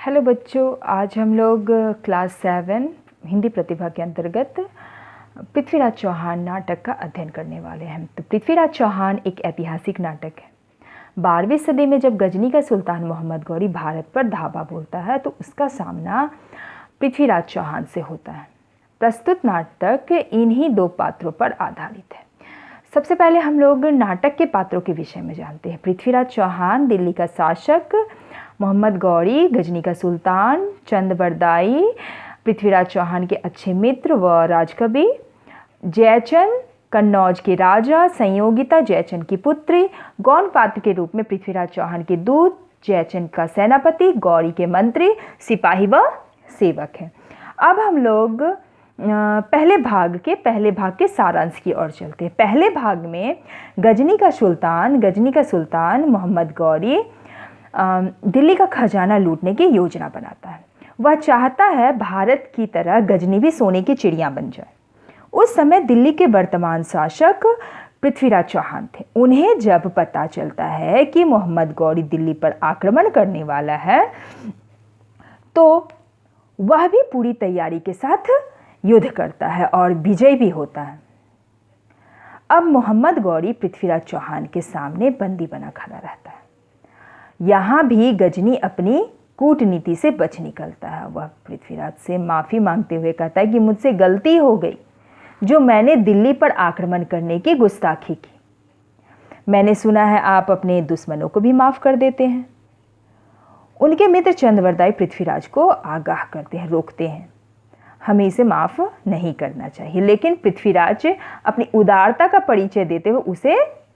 Hello बच्चों, आज हम लोग क्लास 7 हिंदी प्रतिभा के अंतर्गत पृथ्वीराज चौहान नाटक का अध्ययन करने वाले हैं। तो पृथ्वीराज चौहान एक ऐतिहासिक नाटक है। 12वीं सदी में जब गजनी का सुल्तान मोहम्मद गौरी भारत पर धावा बोलता है तो उसका सामना पृथ्वीराज चौहान से होता है। प्रस्तुत नाटक इन्हीं दो पात्रों पर आधारित है। सबसे पहले हम लोग नाटक के पात्रों के विषय में जानते हैं। पृथ्वीराज चौहान दिल्ली का शासक, मोहम्मद गौरी गजनी का सुल्तान, चंद बरदाई पृथ्वीराज चौहान के अच्छे मित्र व राजकवि, जयचंद कन्नौज के राजा, संयोगिता जयचंद की पुत्री, गौण पात्र के रूप में पृथ्वीराज चौहान के दूत, जयचंद का सेनापति, गौरी के मंत्री, सिपाही व सेवक हैं। अब हम लोग पहले भाग के सारांश की ओर चलते हैं। पहले भाग में गजनी का सुल्तान मोहम्मद गौरी दिल्ली का खजाना लूटने की योजना बनाता है। वह चाहता है भारत की तरह गजनी भी सोने की चिड़िया बन जाए। उस समय दिल्ली के वर्तमान शासक पृथ्वीराज चौहान थे। उन्हें जब पता चलता है कि मोहम्मद गौरी दिल्ली पर आक्रमण करने वाला है तो वह भी पूरी तैयारी के साथ युद्ध करता है और विजयी भी होता है। अब मोहम्मद गौरी पृथ्वीराज चौहान के सामने बंदी बना खड़ा रहता है। यहाँ भी गजनी अपनी कूटनीति से बच निकलता है। वह पृथ्वीराज से माफ़ी मांगते हुए कहता है कि मुझसे गलती हो गई जो मैंने दिल्ली पर आक्रमण करने की गुस्ताखी की। मैंने सुना है आप अपने दुश्मनों को भी माफ़ कर देते हैं। उनके मित्र चंदवरदाई पृथ्वीराज को आगाह करते हैं, रोकते हैं, हमें इसे माफ़ नहीं करना चाहिए। लेकिन पृथ्वीराज अपनी उदारता का परिचय देते हुए उसे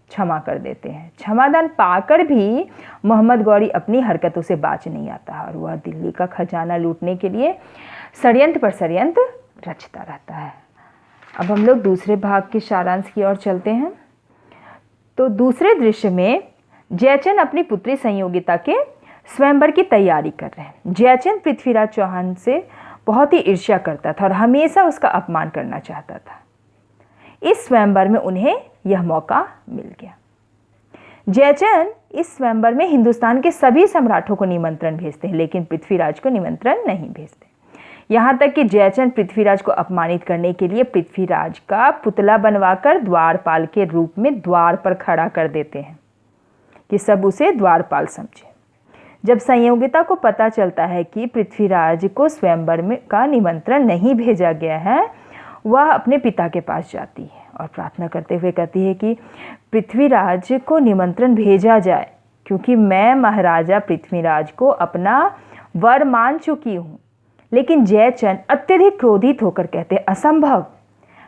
क्षमा कर देते हैं। क्षमादान पाकर भी मोहम्मद गौरी अपनी हरकतों से बाज नहीं आता और वह दिल्ली का खजाना लूटने के लिए षड्यंत्र पर षड्यंत्र रचता रहता है। अब हम लोग दूसरे भाग के सारांश की ओर चलते हैं। तो दूसरे दृश्य में जयचंद अपनी पुत्री संयोगिता के स्वयंवर की तैयारी कर रहे हैं। जयचंद पृथ्वीराज चौहान से बहुत ही ईर्ष्या करता था और हमेशा उसका अपमान करना चाहता था। इस स्वयंवर में उन्हें यह मौका मिल गया। जयचंद इस स्वयंवर में हिंदुस्तान के सभी सम्राटों को निमंत्रण भेजते हैं, लेकिन पृथ्वीराज को निमंत्रण नहीं भेजते। यहाँ तक कि जयचंद पृथ्वीराज को अपमानित करने के लिए पृथ्वीराज का पुतला बनवाकर द्वारपाल के रूप में द्वार पर खड़ा कर देते हैं कि सब उसे द्वारपाल समझे। जब संयोगिता को पता चलता है कि पृथ्वीराज को स्वयंवर में का निमंत्रण नहीं भेजा गया है, वह अपने पिता के पास जाती है और प्रार्थना करते हुए कहती है कि पृथ्वीराज को निमंत्रण भेजा जाए, क्योंकि मैं महाराजा पृथ्वीराज को अपना वर मान चुकी हूँ। लेकिन जयचंद अत्यधिक क्रोधित होकर कहते हैं, असंभव,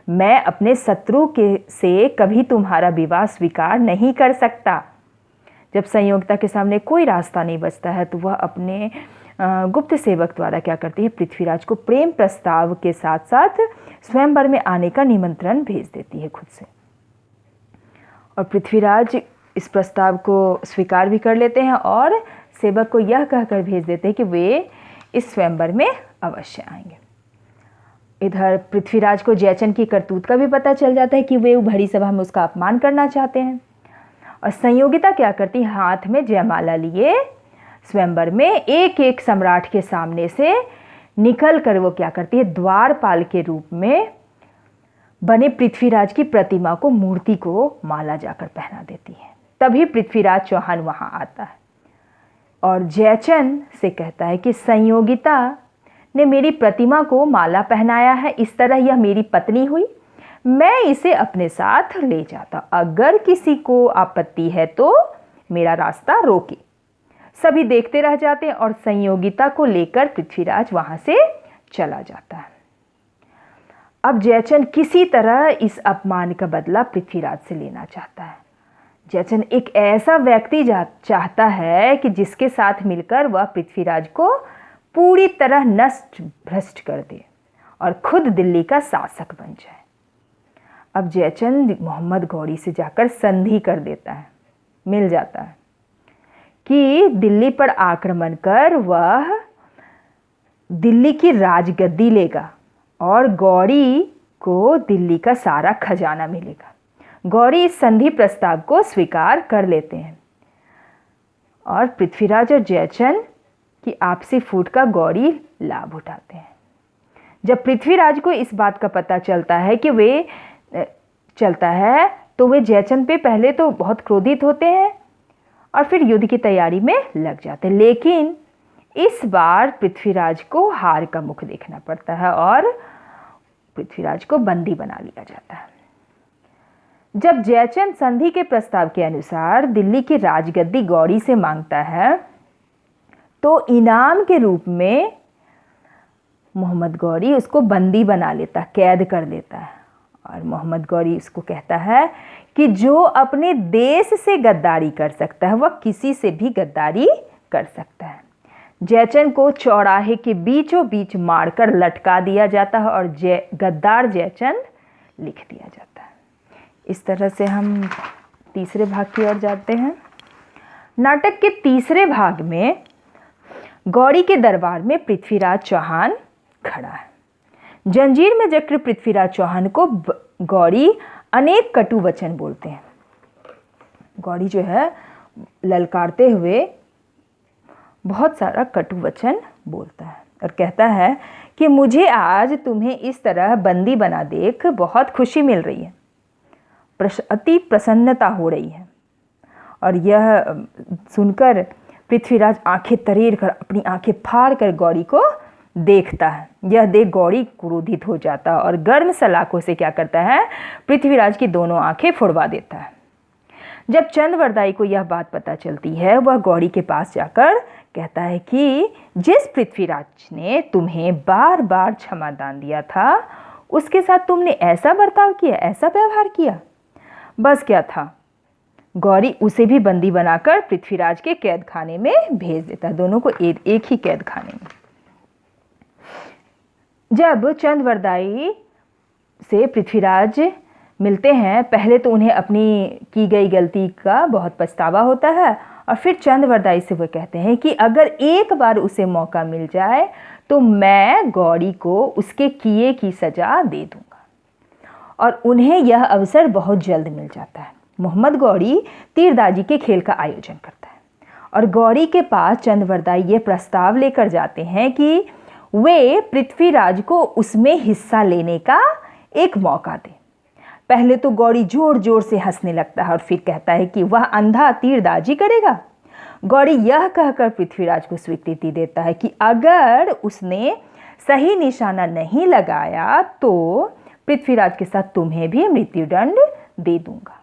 मैं अपने शत्रु के से कभी तुम्हारा विवाह स्वीकार नहीं कर सकता। जब संयोगिता के सामने कोई रास्ता नहीं बचता है तो वह अपने गुप्त सेवक द्वारा क्या करती है, पृथ्वीराज को प्रेम प्रस्ताव के साथ साथ स्वयंवर में आने का निमंत्रण भेज देती है खुद से। और पृथ्वीराज इस प्रस्ताव को स्वीकार भी कर लेते हैं और सेवक को यह कहकर भेज देते हैं कि वे इस स्वयंवर में अवश्य आएंगे। इधर पृथ्वीराज को जयचंद की करतूत का भी पता चल जाता है कि वे भरी सभा में उसका अपमान करना चाहते हैं। और संयोगिता क्या करती है, हाथ में जयमाला लिए स्वयंवर में एक एक सम्राट के सामने से निकल कर वो क्या करती है, द्वारपाल के रूप में बने पृथ्वीराज की प्रतिमा को, मूर्ति को माला जाकर पहना देती है। तभी पृथ्वीराज चौहान वहां आता है और जयचंद से कहता है कि संयोगिता ने मेरी प्रतिमा को माला पहनाया है, इस तरह यह मेरी पत्नी हुई, मैं इसे अपने साथ ले जाता, अगर किसी को आपत्ति है तो मेरा रास्ता रोके। सभी देखते रह जाते हैं और संयोगिता को लेकर पृथ्वीराज वहां से चला जाता है। अब जयचंद किसी तरह इस अपमान का बदला पृथ्वीराज से लेना चाहता है। जयचंद एक ऐसा व्यक्ति चाहता है कि जिसके साथ मिलकर वह पृथ्वीराज को पूरी तरह नष्ट भ्रष्ट कर दे और खुद दिल्ली का शासक बन जाए। अब जयचंद मोहम्मद गौरी से जाकर संधि कर देता है, मिल जाता है कि दिल्ली पर आक्रमण कर वह दिल्ली की राजगद्दी लेगा और गौरी को दिल्ली का सारा खजाना मिलेगा। गौरी इस संधि प्रस्ताव को स्वीकार कर लेते हैं और पृथ्वीराज और जयचंद कि आपसी फूट का गौरी लाभ उठाते हैं। जब पृथ्वीराज को इस बात का पता चलता है कि तो वे जयचंद पे पहले तो बहुत क्रोधित होते हैं और फिर युद्ध की तैयारी में लग जाते हैं। लेकिन इस बार पृथ्वीराज को हार का मुख देखना पड़ता है और पृथ्वीराज को बंदी बना लिया जाता है। जब जयचंद संधि के प्रस्ताव के अनुसार दिल्ली की राजगद्दी गौरी से मांगता है तो इनाम के रूप में मोहम्मद गौरी उसको बंदी बना लेता, कैद कर लेता है। और मोहम्मद गौरी उसको कहता है कि जो अपने देश से गद्दारी कर सकता है वह किसी से भी गद्दारी कर सकता है। जयचंद को चौराहे के बीचों बीच मारकर लटका दिया जाता है और गद्दार जयचंद लिख दिया जाता है। इस तरह से हम तीसरे भाग की ओर जाते हैं। नाटक के तीसरे भाग में गौरी के दरबार में पृथ्वीराज चौहान खड़ा है। जंजीर में जकड़ पृथ्वीराज चौहान को गौरी अनेक कटु वचन बोलते हैं। गौरी जो है ललकारते हुए बहुत सारा कटु वचन बोलता है और कहता है कि मुझे आज तुम्हें इस तरह बंदी बना देख बहुत खुशी मिल रही है, अति प्रसन्नता हो रही है। और यह सुनकर पृथ्वीराज आंखें तरेर कर, अपनी आंखें फाड़ कर गौरी को देखता है। यह देख गौरी क्रोधित हो जाता है और गर्म सलाखों से क्या करता है, पृथ्वीराज की दोनों आंखें फोड़वा देता है। जब चंद्रवरदाई को यह बात पता चलती है वह गौरी के पास जाकर कहता है कि जिस पृथ्वीराज ने तुम्हें बार बार क्षमा दान दिया था उसके साथ तुमने ऐसा बर्ताव किया, ऐसा व्यवहार किया। बस क्या था, गौरी उसे भी बंदी बनाकर पृथ्वीराज के कैद खाने में भेज देता है, दोनों को एक ही कैद खाने में। जब चंद्रवरदाई से पृथ्वीराज मिलते हैं पहले तो उन्हें अपनी की गई गलती का बहुत पछतावा होता है और फिर चंद्रवरदाई से वो कहते हैं कि अगर एक बार उसे मौका मिल जाए तो मैं गौरी को उसके किए की सजा दे दूंगा। और उन्हें यह अवसर बहुत जल्द मिल जाता है। मोहम्मद गौरी तीरंदाजी के खेल का आयोजन करता है और गौरी के पास चंद्रवरदाई ये प्रस्ताव लेकर जाते हैं कि वे पृथ्वीराज को उसमें हिस्सा लेने का एक मौका दें। पहले तो गौरी जोर जोर से हंसने लगता है और फिर कहता है कि वह अंधा तीरंदाजी करेगा। गौरी यह कहकर पृथ्वीराज को स्वीकृति देता है कि अगर उसने सही निशाना नहीं लगाया तो पृथ्वीराज के साथ तुम्हें भी मृत्युदंड दे दूंगा।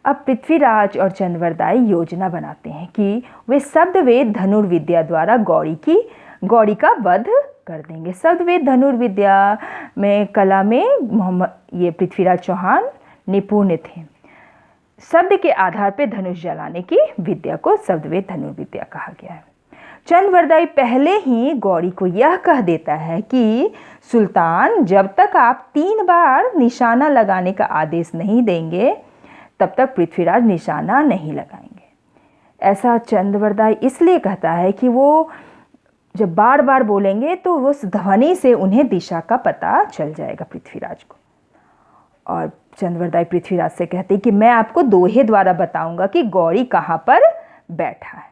अब पृथ्वीराज और चंद्रवरदाई योजना बनाते हैं कि वे शब्दवेद धनुर्विद्या द्वारा गौरी का वध कर देंगे। शब्दवेद धनुर्विद्या में कला में ये पृथ्वीराज चौहान निपुण थे। शब्द के आधार पर धनुष जलाने की विद्या को शब्दवेद धनुर्विद्या कहा गया है। चंद्रवरदाई पहले ही गौरी को यह कह देता है कि सुल्तान जब तक आप 3 बार निशाना लगाने का आदेश नहीं देंगे तब तक पृथ्वीराज निशाना नहीं लगाएंगे। ऐसा चंद्रवरदाई इसलिए कहता है कि वो जब बार बार बोलेंगे तो उस ध्वनि से उन्हें दिशा का पता चल जाएगा पृथ्वीराज को। और चंद्रवरदाई पृथ्वीराज से कहते हैं कि मैं आपको दोहे द्वारा बताऊंगा कि गौरी कहाँ पर बैठा है।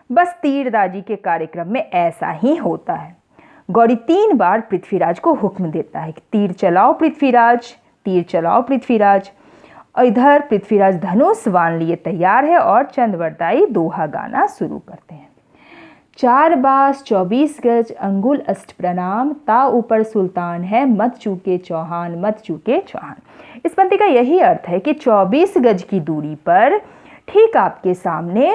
बस तीरंदाजी के कार्यक्रम में ऐसा ही होता है। गौरी 3 बार पृथ्वीराज को हुक्म देता है कि तीर चलाओ पृथ्वीराज, तीर चलाओ पृथ्वीराज। और इधर पृथ्वीराज धनुष बाण लिए तैयार है और चंद्रवरदाई दोहा गाना शुरू करते हैं। 4 बास 24 गज अंगुल अष्ट प्रणाम, ता ऊपर सुल्तान है मत चूके चौहान, मत चूके चौहान। इस पंक्ति का यही अर्थ है कि 24 गज की दूरी पर ठीक आपके सामने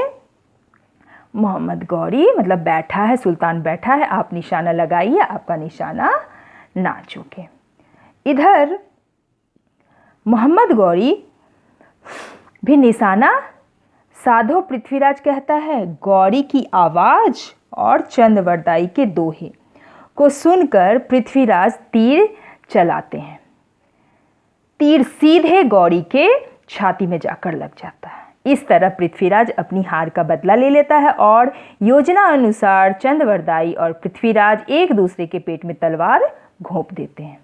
मोहम्मद गौरी मतलब बैठा है, सुल्तान बैठा है, आप निशाना लगाइए, आपका निशाना ना चूके। इधर मोहम्मद गौरी भी निशाना साधो पृथ्वीराज कहता है। गौरी की आवाज और चंद्रवरदाई के दोहे को सुनकर पृथ्वीराज तीर चलाते हैं। तीर सीधे गौरी के छाती में जाकर लग जाता है। इस तरह पृथ्वीराज अपनी हार का बदला ले लेता है और योजना अनुसार चंद्रवरदाई और पृथ्वीराज एक दूसरे के पेट में तलवार घोंप देते हैं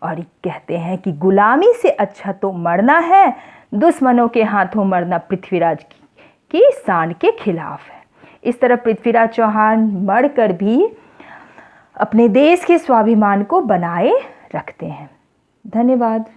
और कहते हैं कि गुलामी से अच्छा तो मरना है, दुश्मनों के हाथों मरना पृथ्वीराज की शान के खिलाफ है। इस तरह पृथ्वीराज चौहान मरकर भी अपने देश के स्वाभिमान को बनाए रखते हैं। धन्यवाद।